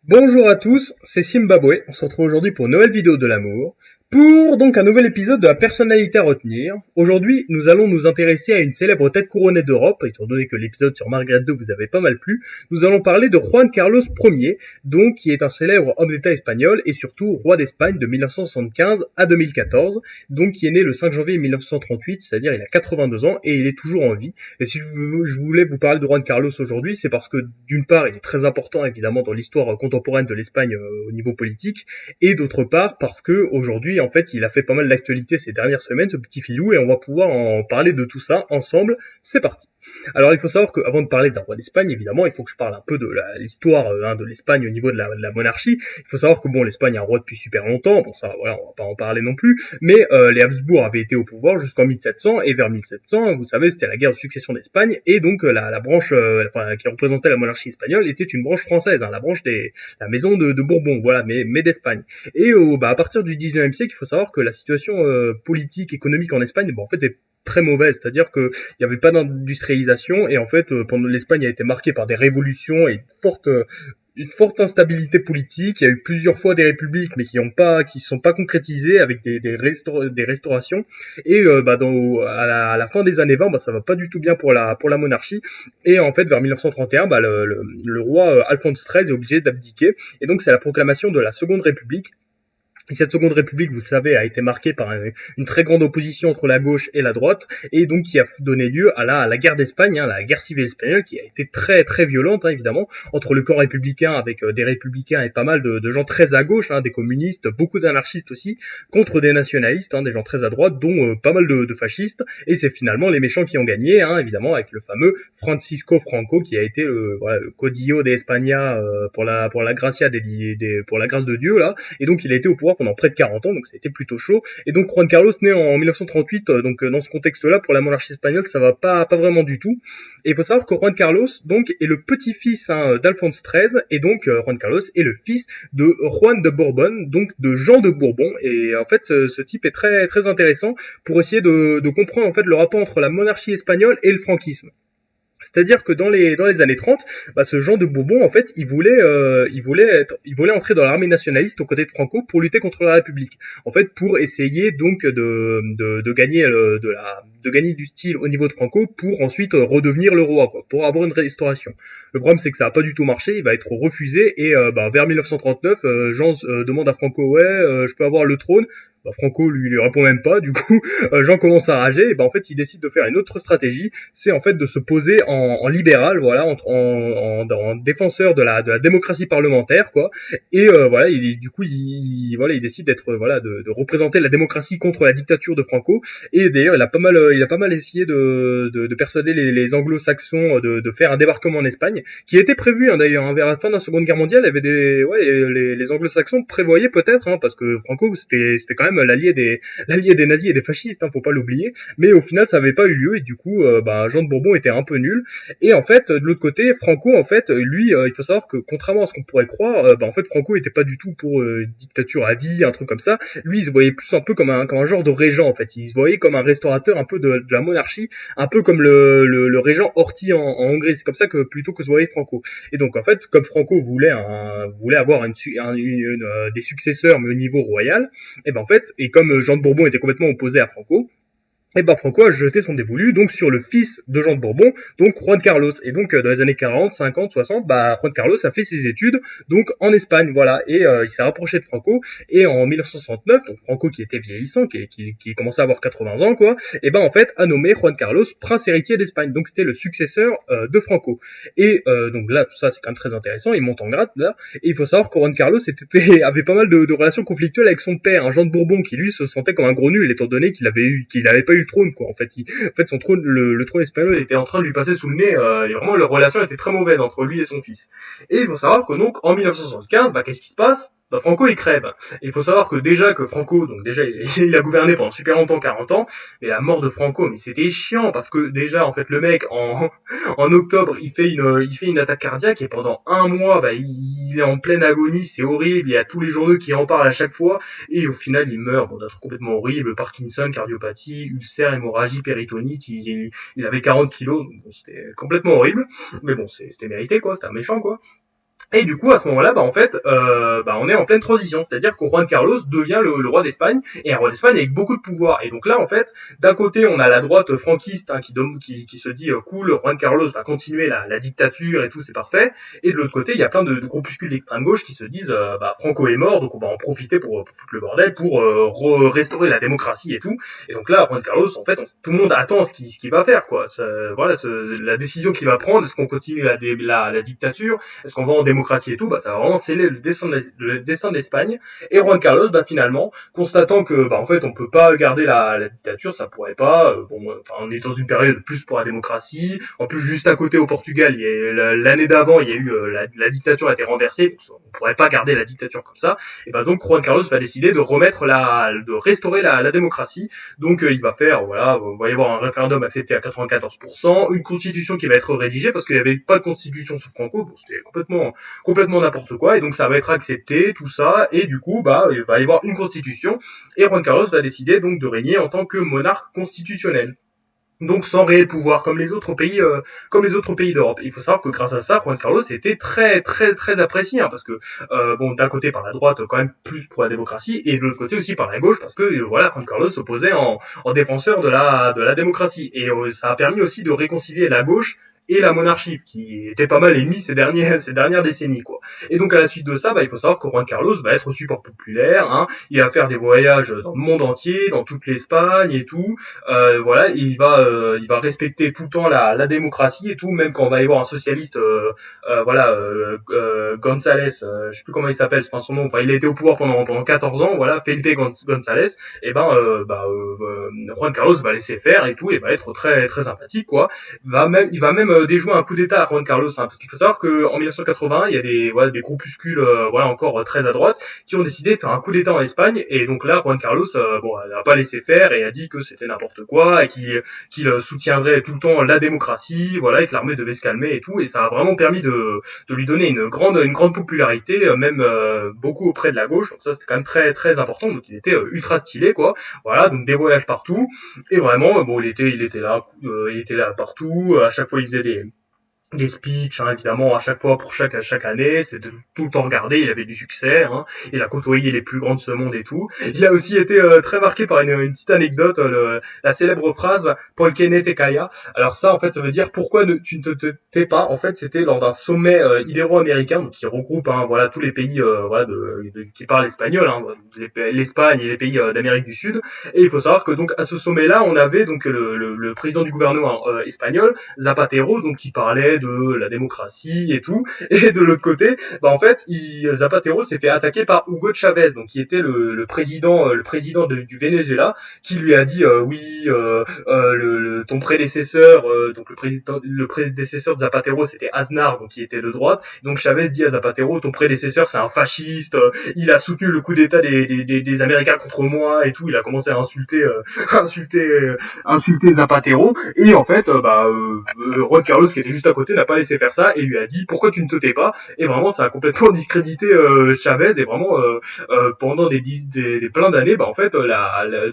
Bonjour à tous, c'est Zimbabwe. On se retrouve aujourd'hui pour une nouvelle vidéo de l'amour. Pour donc un nouvel épisode de la personnalité à retenir. Aujourd'hui, nous allons nous intéresser à une célèbre tête couronnée d'Europe, étant donné que l'épisode sur Margaret II vous avait pas mal plu. Nous allons parler de Juan Carlos Ier, donc qui est un célèbre homme d'État espagnol et surtout roi d'Espagne de 1975 à 2014, donc qui est né le 5 janvier 1938, c'est-à-dire il a 82 ans et il est toujours en vie. Et si je voulais vous parler de Juan Carlos aujourd'hui, c'est parce que d'une part, il est très important évidemment dans l'histoire contemporaine de l'Espagne au niveau politique, et d'autre part parce que aujourd'hui en fait il a fait pas mal d'actualité ces dernières semaines, ce petit filou, et on va pouvoir en parler de tout ça ensemble. C'est parti. Alors il faut savoir qu'avant de parler d'un roi d'Espagne, évidemment, il faut que je parle un peu de l'histoire de l'Espagne au niveau de la monarchie. Il faut savoir que bon, l'Espagne a un roi depuis super longtemps, bon ça voilà, on va pas en parler non plus, mais les Habsbourg avaient été au pouvoir jusqu'en 1700, et vers 1700, vous savez, c'était la guerre de succession d'Espagne, et donc la branche qui représentait la monarchie espagnole était une branche française, la branche la maison de Bourbon, voilà, mais d'Espagne. Et à partir du 19e siècle, il faut savoir que la situation politique, économique en Espagne, en fait, est très mauvaise, c'est-à-dire que il n'y avait pas d'industrialisation, et en fait, pendant l'Espagne a été marquée par des révolutions et une forte instabilité politique. Il y a eu plusieurs fois des républiques, mais qui sont pas concrétisées avec des restaurations. Et à la fin des années 20, ça va pas du tout bien pour la monarchie. Et en fait, vers 1931, le roi Alphonse XIII est obligé d'abdiquer. Et donc, c'est la proclamation de la Seconde République. Et cette seconde république, vous le savez, a été marquée par une très grande opposition entre la gauche et la droite, et donc qui a donné lieu à la guerre d'Espagne, la guerre civile espagnole, qui a été très très violente, évidemment, entre le camp républicain avec des républicains et pas mal de gens très à gauche, des communistes, beaucoup d'anarchistes aussi, contre des nationalistes, des gens très à droite, dont pas mal de fascistes, et c'est finalement les méchants qui ont gagné, évidemment, avec le fameux Francisco Franco, qui a été le caudillo de España pour la gracia pour la grâce de Dieu, là, et donc il a été au pouvoir pendant près de 40 ans, donc ça a été plutôt chaud. Et donc Juan Carlos né en 1938, dans ce contexte-là, pour la monarchie espagnole, ça va pas vraiment du tout. Et il faut savoir que Juan Carlos, donc, est le petit-fils d'Alphonse XIII, et donc Juan Carlos est le fils de Juan de Bourbon, donc de Jean de Bourbon. Et en fait, ce type est très très intéressant pour essayer de comprendre en fait le rapport entre la monarchie espagnole et le franquisme. C'est-à-dire que dans les années 30, ce Jean de Bourbon, en fait, il voulait entrer dans l'armée nationaliste aux côtés de Franco pour lutter contre la République. En fait, pour essayer donc de gagner de gagner du style au niveau de Franco pour ensuite redevenir le roi, quoi, pour avoir une restauration. Le problème, c'est que ça a pas du tout marché, il va être refusé, et vers 1939, Jean demande à Franco, ouais, je peux avoir le trône. Franco lui répond même pas, du coup Jean commence à rager, et en fait il décide de faire une autre stratégie, c'est en fait de se poser en libéral, voilà, en défenseur de la démocratie parlementaire, quoi. Et voilà, du coup il décide de représenter la démocratie contre la dictature de Franco. Et d'ailleurs il a pas mal essayé de persuader les anglo-saxons de faire un débarquement en Espagne, qui était prévu d'ailleurs, vers la fin de la Seconde Guerre mondiale. Il y avait les anglo-saxons prévoyaient peut-être, parce que Franco c'était quand même l'allié des nazis et des fascistes, faut pas l'oublier. Mais au final, ça avait pas eu lieu, et du coup, Jean de Bourbon était un peu nul. Et en fait, de l'autre côté, Franco, en fait, lui, il faut savoir que contrairement à ce qu'on pourrait croire, en fait, Franco était pas du tout pour une dictature à vie, un truc comme ça. Lui, il se voyait plus un peu comme un genre de régent, en fait. Il se voyait comme un restaurateur un peu de la monarchie, un peu comme le régent Horthy en Hongrie. C'est comme ça que plutôt que se voyait Franco. Et donc, en fait, comme Franco voulait avoir des successeurs, mais au niveau royal, et en fait, et comme Jean de Bourbon était complètement opposé à Franco, et Franco a jeté son dévolu donc sur le fils de Jean de Bourbon, donc Juan Carlos. Et donc dans les années 40, 50, 60, Juan Carlos a fait ses études donc en Espagne, voilà, et il s'est rapproché de Franco. Et en 1969, donc Franco qui était vieillissant, qui commençait à avoir 80 ans, quoi, et en fait a nommé Juan Carlos prince héritier d'Espagne. Donc c'était le successeur de Franco. Et donc là, tout ça c'est quand même très intéressant. Il monte en grade là, et il faut savoir que Juan Carlos avait pas mal de relations conflictuelles avec son père, Jean de Bourbon, qui lui se sentait comme un gros nul, étant donné qu'il avait pas eu le trône, quoi. En fait, son trône, le trône espagnol était en train de lui passer sous le nez, et vraiment leur relation était très mauvaise entre lui et son fils. Et il faut savoir que donc en 1975, qu'est-ce qui se passe? Franco il crève. Et il faut savoir que déjà Franco, donc déjà il a gouverné pendant super longtemps, 40 ans, mais la mort de Franco, mais c'était chiant, parce que déjà en fait le mec en octobre il fait une attaque cardiaque, et pendant un mois il est en pleine agonie, c'est horrible, il y a tous les journaux qui en parlent à chaque fois, et au final il meurt d'un truc complètement horrible, Parkinson, cardiopathie, ulcère, hémorragie, péritonite. Il avait 40 kilos, donc c'était complètement horrible, mais bon c'était mérité, quoi, c'était un méchant, quoi. Et du coup, à ce moment-là, en fait, on est en pleine transition, c'est-à-dire que Juan Carlos devient le roi d'Espagne, et un roi d'Espagne avec beaucoup de pouvoir. Et donc là, en fait, d'un côté, on a la droite franquiste qui se dit cool, Juan Carlos va continuer la dictature et tout, c'est parfait. Et de l'autre côté, il y a plein de groupuscules d'extrême gauche qui se disent Franco est mort, donc on va en profiter pour foutre le bordel, pour restaurer la démocratie et tout. Et donc là, Juan Carlos, en fait, tout le monde attend ce qu'il va faire, quoi. La décision qu'il va prendre, est-ce qu'on continue la dictature, est-ce qu'on va en démocratie et tout, ça va vraiment sceller le destin de l'Espagne. Et Juan Carlos, finalement, constatant que, en fait, on peut pas garder la dictature, ça pourrait pas. On est dans une période plus pour la démocratie. En plus, juste à côté au Portugal, l'année d'avant, il y a eu la dictature a été renversée, donc on pourrait pas garder la dictature comme ça. Et donc Juan Carlos va décider de restaurer la démocratie. Donc il va faire, on va y avoir un référendum accepté à 94%, une constitution qui va être rédigée parce qu'il n'y avait pas de constitution sous Franco, c'était complètement n'importe quoi, et donc ça va être accepté, tout ça, et du coup, il va y avoir une constitution, et Juan Carlos va décider donc de régner en tant que monarque constitutionnel. Donc sans réel pouvoir, comme les autres pays d'Europe. Il faut savoir que grâce à ça, Juan Carlos était très très très apprécié, parce que d'un côté par la droite quand même plus pour la démocratie, et de l'autre côté aussi par la gauche, parce que Juan Carlos s'opposait en défenseur de la démocratie, et ça a permis aussi de réconcilier la gauche et la monarchie, qui était pas mal ennemie ces dernières décennies, quoi. Et donc à la suite de ça, il faut savoir que Juan Carlos va être support populaire, hein, il va faire des voyages dans le monde entier, dans toute l'Espagne et tout, il va respecter tout le temps la démocratie et tout, même quand on va y voir un socialiste, González, je sais plus comment il s'appelle, c'est pas son nom, il a été au pouvoir pendant 14 ans, Felipe González, et Juan Carlos va laisser faire et tout, et va être très très sympathique, quoi. Il va même déjouer un coup d'État à Juan Carlos, hein, parce qu'il faut savoir qu'en 1981, il y a des groupuscules, encore très à droite, qui ont décidé de faire un coup d'État en Espagne, et donc là, Juan Carlos, n'a pas laissé faire et a dit que c'était n'importe quoi, et qu'il soutiendrait tout le temps la démocratie, et que l'armée devait se calmer et tout, et ça a vraiment permis de lui donner une grande popularité, même beaucoup auprès de la gauche, donc ça c'était quand même très très important, donc il était ultra stylé, quoi. Donc des voyages partout, et vraiment, il était là partout, à chaque fois il faisait des speeches, hein, évidemment, à chaque fois, pour chaque année, c'était tout le temps regardé, il avait du succès, hein, il a côtoyé les plus grands de ce monde et tout. Il a aussi été très marqué par une petite anecdote, la célèbre phrase « Por qué no te callas ?» Alors ça, en fait, ça veut dire « Pourquoi tu ne te tais pas ?» En fait, c'était lors d'un sommet ibéro-américain, donc qui regroupe, hein, tous les pays qui parlent espagnol, hein, l'Espagne et les pays d'Amérique du Sud. Et il faut savoir que donc à ce sommet-là, on avait donc le président du gouvernement espagnol, Zapatero, donc qui parlait de la démocratie et tout, et de l'autre côté, Zapatero s'est fait attaquer par Hugo Chavez, donc qui était le président du Venezuela, qui lui a dit ton prédécesseur, donc le prédécesseur de Zapatero, c'était Aznar, donc qui était de droite, donc Chavez dit à Zapatero, ton prédécesseur c'est un fasciste, il a soutenu le coup d'état des Américains contre moi et tout, il a commencé à insulter Zapatero, et en fait Juan Carlos qui était juste à côté n'a pas laissé faire ça et lui a dit pourquoi tu ne te tais pas, et vraiment ça a complètement discrédité Chavez, et vraiment pendant des plein d'années en fait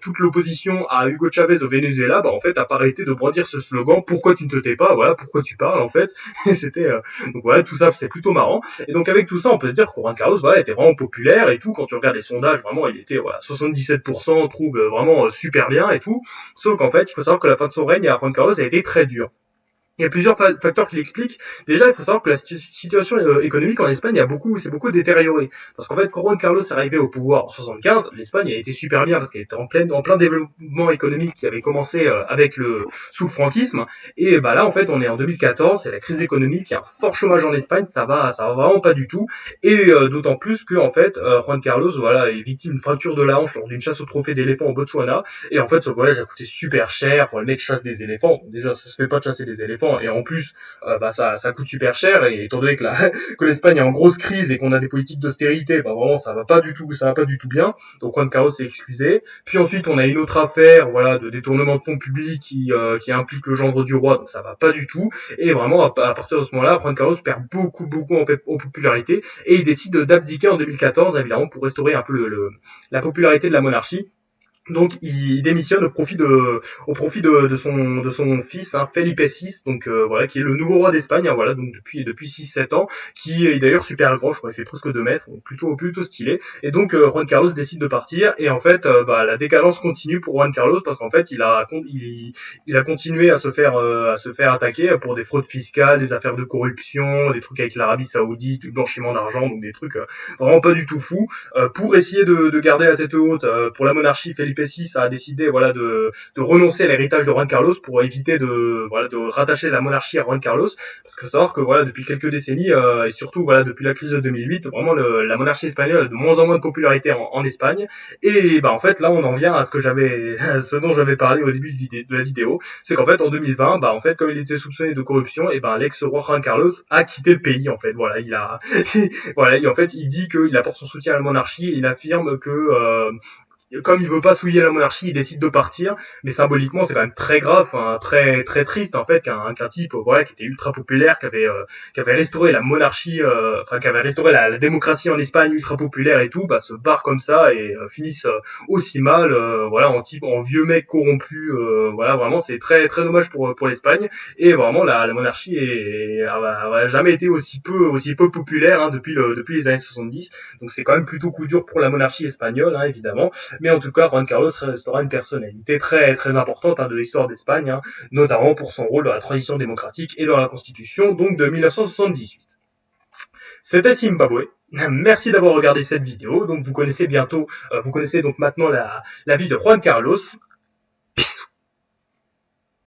toute l'opposition à Hugo Chavez au Venezuela en fait a pas arrêté de brandir ce slogan pourquoi tu ne te tais pas, pourquoi tu parles en fait. Et c'était donc tout ça c'est plutôt marrant, et donc avec tout ça on peut se dire que Juan Carlos était vraiment populaire et tout, quand tu regardes les sondages vraiment il était 77% trouve vraiment super bien et tout, sauf qu'en fait il faut savoir que la fin de son règne à Juan Carlos a été très dure. Il y a plusieurs facteurs qui l'expliquent. Déjà, il faut savoir que la situation économique en Espagne s'est beaucoup détériorée. Parce qu'en fait, quand Juan Carlos est arrivé au pouvoir en 75, l'Espagne a été super bien parce qu'elle était en plein développement économique qui avait commencé sous le franquisme. Et là, en fait, on est en 2014, c'est la crise économique, il y a un fort chômage en Espagne, ça va vraiment pas du tout. Et d'autant plus que, en fait, Juan Carlos, est victime d'une fracture de la hanche lors d'une chasse au trophée d'éléphants au Botswana. Et en fait, ce voyage a coûté super cher. Le mec chasse des éléphants. Déjà, ça se fait pas de chasser des éléphants. Et en plus ça coûte super cher, et étant donné que l'Espagne est en grosse crise et qu'on a des politiques d'austérité, vraiment ça va pas du tout bien. Donc Juan Carlos s'est excusé. Puis ensuite on a une autre affaire de détournement de fonds publics qui implique le gendre du roi, donc ça va pas du tout, et vraiment à partir de ce moment-là Juan Carlos perd beaucoup en popularité, et il décide d'abdiquer en 2014 évidemment pour restaurer un peu la popularité de la monarchie. Donc il démissionne au profit de son fils, hein, Felipe VI, donc voilà, qui est le nouveau roi d'Espagne, hein, voilà, donc depuis 6-7 ans, qui est d'ailleurs super grand, je crois, il fait presque 2 mètres, donc plutôt stylé. Et donc Juan Carlos décide de partir, et en fait, la décadence continue pour Juan Carlos parce qu'en fait, il a continué à se faire attaquer pour des fraudes fiscales, des affaires de corruption, des trucs avec l'Arabie Saoudite, du blanchiment d'argent, donc des trucs vraiment pas du tout fous. Pour essayer de garder la tête haute pour la monarchie, Felipe VI a décidé voilà de renoncer à l'héritage de Juan Carlos pour éviter de rattacher la monarchie à Juan Carlos, parce que faut savoir que voilà depuis quelques décennies et surtout voilà depuis la crise de 2008, vraiment la monarchie espagnole a de moins en moins de popularité en Espagne. Et bah en fait là on en vient à ce dont j'avais parlé au début de la vidéo, c'est qu'en fait en 2020 bah en fait comme il était soupçonné de corruption, et ben l'ex-roi Juan Carlos a quitté le pays en fait. Voilà, il a voilà, et en fait, il dit qu'il apporte son soutien à la monarchie et il affirme que comme il veut pas souiller la monarchie, il décide de partir, mais symboliquement c'est quand même très grave, hein, très très triste en fait qu'un type voilà qui était ultra populaire, qui avait restauré la monarchie, enfin qui avait restauré la démocratie en Espagne ultra populaire et tout, bah se barre comme ça et finisse aussi mal, voilà en vieux mec corrompu, voilà vraiment c'est très très dommage pour l'Espagne. Et vraiment la monarchie a jamais été aussi peu populaire, hein, depuis les années 70, donc c'est quand même plutôt coup dur pour la monarchie espagnole, hein, évidemment. Mais en tout cas, Juan Carlos restera une personnalité très très importante, hein, de l'histoire d'Espagne, hein, notamment pour son rôle dans la transition démocratique et dans la Constitution, donc de 1978. C'était Zimbabwe. Merci d'avoir regardé cette vidéo. Donc vous connaissez donc maintenant la vie de Juan Carlos.